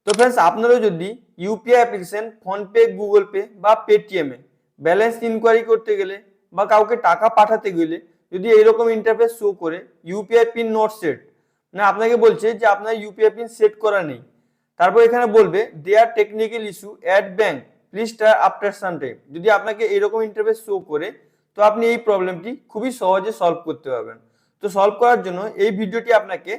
তো फ्रेंड्स আপনারা যদি UPI application PhonePe Google pay বা পেটিএম এ ব্যালেন্স ইনকোয়ারি করতে গেলে বা কাউকে টাকা পাঠাতে গেলে যদি এইরকম ইন্টারফেস শো করে ইউপিআই পিন নট সেট মানে আপনাকে বলছে যে আপনার ইউপিআই পিন সেট করা নেই, তারপর এখানে বলবে there technical issue at bank please try after some time. যদি আপনাকে এরকম ইন্টারফেস শো করে তো আপনি এই প্রবলেমটি খুবই সহজে সলভ করতে পারবেন। তো সলভ করার জন্য এই ভিডিওটি আপনাকে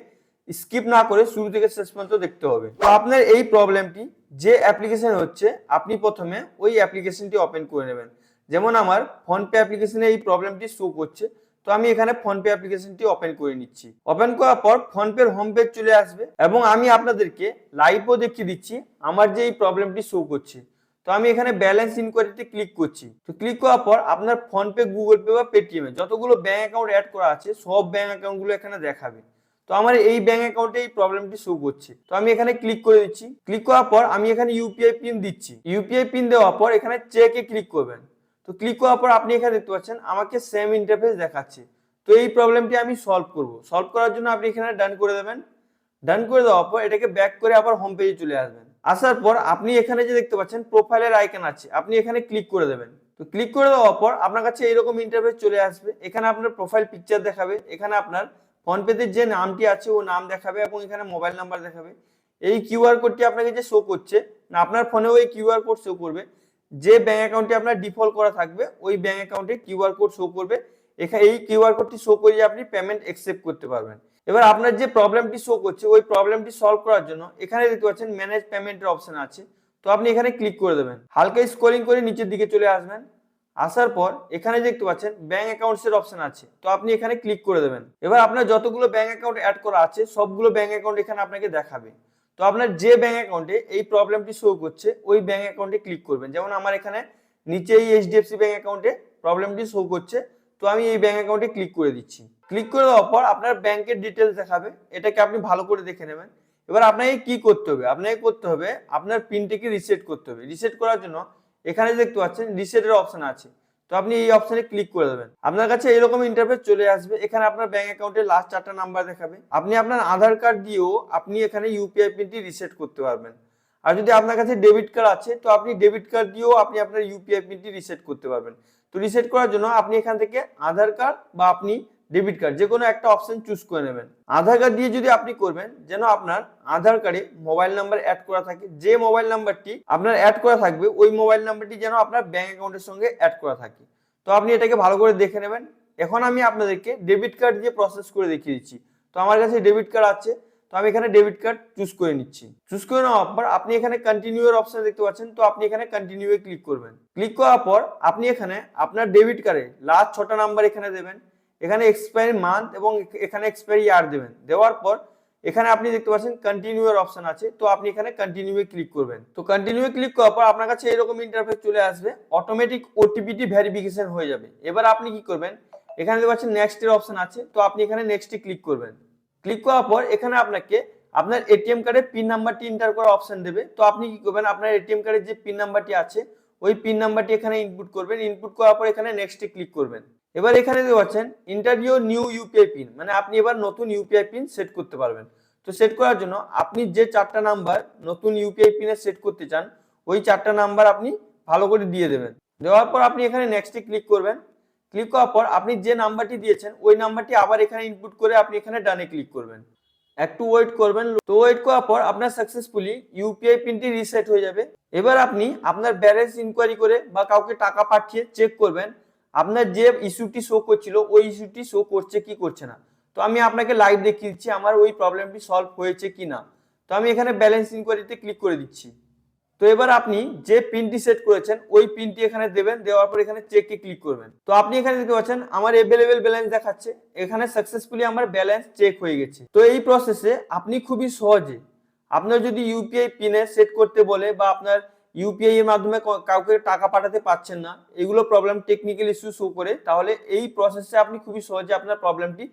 স্কিপ না করে শুরু থেকে শেষ পর্যন্ত দেখতে হবে। তো আপনার এই প্রবলেমটি যে অ্যাপ্লিকেশন হচ্ছে আপনি প্রথমে ওই অ্যাপ্লিকেশনটি ওপেন করে নেবেন। যেমন আমার ফোনপে অ্যাপ্লিকেশনে এই প্রবলেমটি শো করছে, তো আমি এখানে ফোনপে অ্যাপ্লিকেশনটি ওপেন করে নিচ্ছি। ওপেন করার পর ফোনপের হোম পেজ চলে আসবে এবং আমি আপনাদেরকে লাইভও দেখিয়ে দিচ্ছি আমার যে এই প্রবলেমটি শো করছে। তো আমি এখানে ব্যালেন্স ইনকোয়ারিতে ক্লিক করছি। তো ক্লিক করার পর আপনার ফোনপে গুগল পে বা পেটিএম এ যতগুলো ব্যাংক অ্যাকাউন্ট অ্যাড করা আছে সব ব্যাংক অ্যাকাউন্টগুলো এখানে দেখাবে। তো আমার এই ব্যাংক অ্যাকাউন্টে এই প্রবলেমটি শো করছে, তো আমি এখানে ক্লিক করে দিচ্ছি। ক্লিক করার পর আমি এখানে ইউপিআই পিন দিচ্ছি। ইউপিআই পিন দেওয়ার পর এখানে চেকে ক্লিক করবেন। তো ক্লিক করার পর আপনি এখানে দেখতে পাচ্ছেন আমাকে সেম ইন্টারফেস দেখাচ্ছে। তো এই প্রবলেমটি আমি সলভ করব। সলভ করার জন্য আপনি এখানে ডান করে দেবেন। ডান করে দেওয়ার পর এটাকে ব্যাক করে আবার হোম পেজে চলে আসবেন। আসার পর আপনি এখানে যে দেখতে পাচ্ছেন প্রোফাইলের আইকন আছে, আপনি এখানে ক্লিক করে দেবেন। তো ক্লিক করে দেওয়ার পর আপনার কাছে এরকম ইন্টারফেস চলে আসবে। এখানে আপনার প্রোফাইল পিকচার দেখাবে, এখানে আপনার ফোনপেতে যে নামটি আছে ও নাম দেখাবে এবং এখানে মোবাইল নাম্বার দেখাবে। এই কিউআর কোডটি আপনাকে যে শো করছে না, আপনার ফোনেও এই কিউআর কোড শো করবে। যে ব্যাংক অ্যাকাউন্টে আপনার ডিফল্ট করা থাকবে ওই ব্যাংক অ্যাকাউন্টে কিউআর কোড শো করবে। এখানে এই কিউআর কোডটি শো করিয়ে আপনি পেমেন্ট অ্যাকসেপ্ট করতে পারবেন। এবার আপনার যে প্রবলেমটি শো করছে ওই প্রবলেমটি সলভ করার জন্য এখানে দেখতে পাচ্ছেন ম্যানেজ পেমেন্টের অপশন আছে, তো আপনি এখানে ক্লিক করে দেবেন। হালকা স্ক্রলিং করে নিচের দিকে চলে আসবেন। আসার পর এখানে দেখতে পাচ্ছেন ব্যাংক অ্যাকাউন্টস এর অপশন আছে, তো আপনি এখানে ক্লিক করে দেবেন। এবার আপনার যতগুলো ব্যাংক অ্যাকাউন্ট অ্যাড করা আছে সবগুলো ব্যাংক অ্যাকাউন্ট এখানে আপনাকে দেখাবে। তো আপনার যে ব্যাংক অ্যাকাউন্টে এই প্রবলেমটি শো করছে ওই ব্যাংক অ্যাকাউন্টে ক্লিক করবেন। যেমন আমার এখানে নিচে এই এইচডিএফসি ব্যাংক অ্যাকাউন্টে প্রবলেমটি শো করছে, তো আমি এই ব্যাংক অ্যাকাউন্টে ক্লিক করে দিচ্ছি। ক্লিক করে দেওয়ার পর আপনার ব্যাংকের ডিটেলস দেখাবে, এটাকে আপনি ভালো করে দেখে নেবেন। এবার আপনাকে কি করতে হবে, আপনাকে করতে হবে আপনার পিনটিকে রিসেট করতে হবে। রিসেট করার জন্য এখানে দেখতে পাচ্ছেন রিসেটের অপশন আছে, তো আপনি এই অপশনে ক্লিক করে দেবেন। আপনার কাছে এরকম ইন্টারফেস চলে আসবে। এখানে আপনার ব্যাংক অ্যাকাউন্টের লাস্ট 4টা নাম্বার দেখাবে। আপনি আপনার আধার কার্ড দিয়েও আপনি এখানে ইউপিআই পিনটি রিসেট করতে পারবেন। আর যদি আপনার কাছে ডেবিট কার্ড আছে তো আপনি ডেবিট কার্ড দিয়েও আপনি আপনার ইউপিআই পিনটি রিসেট করতে পারবেন। তো রিসেট করার জন্য আপনি এখান থেকে আধার কার্ড বা আপনি ডেবিট কার্ড যে কোনো একটা অপশন চুজ করে নেবেন। আধার কার্ড দিয়ে যদি আপনি করবেন যেন আপনার আধার কার্ডে মোবাইল নাম্বার অ্যাড করা থাকে, যে মোবাইল নাম্বারটি আপনার অ্যাড করা থাকবে ওই মোবাইল নাম্বারটি যেন আপনার ব্যাংক অ্যাকাউন্টের সঙ্গে অ্যাড করা থাকে। তো আপনি এটাকে ভালো করে দেখে নেবেন। এখন আমি আপনাদেরকে ডেবিট কার্ড দিয়ে প্রসেস করে দেখিয়ে দিচ্ছি। তো আমার কাছে ডেবিট কার্ড আছে, তো আমি এখানে ডেবিট কার্ড চুজ করে নিচ্ছি। চুজ করে নেওয়ার পর আপনি এখানে কন্টিনিউ এর অপশন দেখতে পাচ্ছেন, তো আপনি এখানে কন্টিনিউ এ ক্লিক করবেন। ক্লিক করার পর আপনি এখানে আপনার ডেবিট কার্ডে লাস্ট 6টা নাম্বার এখানে দেবেন। এখানে এক্সপায়ারি মান্থ এবং এখানে এক্সপায়ারি ইয়ার দেবেন। দেওয়ার পর এখানে আপনি দেখতে পাচ্ছেন কন্টিনিউ এর অপশন আছে, তো আপনি এখানে কন্টিনিউ এ ক্লিক করবেন। তো কন্টিনিউ এ ক্লিক করার পর আপনার কাছে এরকম ইন্টারফেস চলে আসবে, অটোমেটিক ওটিপিটি ভেরিফিকেশন হয়ে যাবে। এবার আপনি কি করবেন, এখানে দেখতে পাচ্ছেন নেক্সট এর অপশন আছে, তো আপনি এখানে নেক্সট এ ক্লিক করবেন। ক্লিক করার পর এখানে আপনাকে আপনার এটিএম কার্ডের পিন নাম্বারটি এন্টার করার অপশন দেবে। তো আপনি কি করবেন, আপনার এটিএম কার্ডের যে পিন নাম্বারটি আছে ওই পিন নাম্বারটি এখানে ইনপুট করবেন। ইনপুট করার পর এখানে নেক্সট এ ক্লিক করবেন। এবার এখানে দেখতে পাচ্ছেন enter your new UPI pin, মানে আপনি এবার নতুন ইউপিআই পিন সেট করতে পারবেন। তো সেট করার জন্য আপনি যে 4টা নাম্বার নতুন ইউপিআই পিনে সেট করতে চান ওই 4টা নাম্বার আপনি ভালো করে দিয়ে দেবেন। দেওয়ার পর আপনি এখানে নেক্সট এ ক্লিক করবেন। ক্লিক করার পর আপনি যে নাম্বারটি দিয়েছেন ওই নাম্বারটি আবার এখানে ইনপুট করে আপনি এখানে ডানে ক্লিক করবেন। একটু ওয়েট করবেন। তো ওয়েট করার পর আপনার সাকসেসফুলি ইউপিআই পিনটি রিসেট হয়ে যাবে। এবার আপনি আপনার ব্যালেন্স ইনকোয়ারি করে বা কাউকে টাকা পাঠিয়ে চেক করবেন আপনার যে ইস্যুটি শো করছিল ওই ইস্যুটি শো করছে কি করছে না। তো আমি আপনাকে লাইভ দেখিয়ে দিচ্ছি আমার ওই প্রবলেমটি সলভ হয়েছে কি না। তো আমি এখানে ব্যালেন্স ইনকোয়ারিতে ক্লিক করে দিচ্ছি। তো এবার আপনি যে পিনটি সেট করেছেন ওই পিনটি এখানে দেবেন। দেওয়ার পর এখানে চেকে ক্লিক করবেন। তো আপনি এখানে দেখতে পাচ্ছেন আমার अवेलेबल ব্যালেন্স দেখাচ্ছে, এখানে সাকসেসফুলি আমার ব্যালেন্স চেক হয়ে গেছে। তো এই প্রসেসে আপনি খুবই সহজে আপনার যদি ইউপিআই পিনে সেট করতে বলে বা আপনার ইউপিআই এর মাধ্যমে কাউকে টাকা পাঠাতে পারছেন না, এগুলো প্রবলেম টেকনিক্যাল ইস্যু শো করে, তাহলে এই প্রসেসে আপনি খুবই সহজে আপনার প্রবলেমটি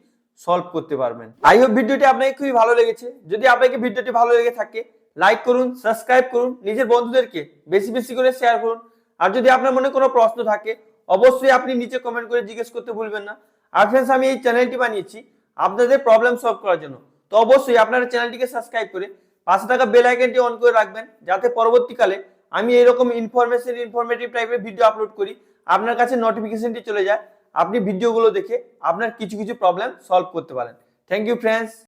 সলভ করতে পারবেন। আই হোপ ভিডিওটি আপনাকে খুবই ভালো লেগেছে। যদি আপনাকে ভিডিওটি ভালো লেগে থাকে লাইক করুন, সাবস্ক্রাইব করুন, নিজের বন্ধুদেরকে বেশি বেশি করে শেয়ার করুন। আর যদি আপনার মনে কোনো প্রশ্ন থাকে অবশ্যই আপনি নিচে কমেন্ট করে জিজ্ঞেস করতে ভুলবেন না। আর फ्रेंड्स আমি এই চ্যানেলটি বানিয়েছি আপনাদের প্রবলেম সলভ করার জন্য, তো অবশ্যই আপনারা চ্যানেলটিকে সাবস্ক্রাইব করে পাশে থাকা বেল আইকনটি অন করে রাখবেন, যাতে পরবর্তীকালে আমি এরকম ইনফরমেটিভ টাইপের ভিডিও আপলোড করি আপনার কাছে নোটিফিকেশনটি চলে যায়, আপনি ভিডিওগুলো দেখে আপনার কিছু কিছু প্রবলেম সলভ করতে পারেন। Thank you friends.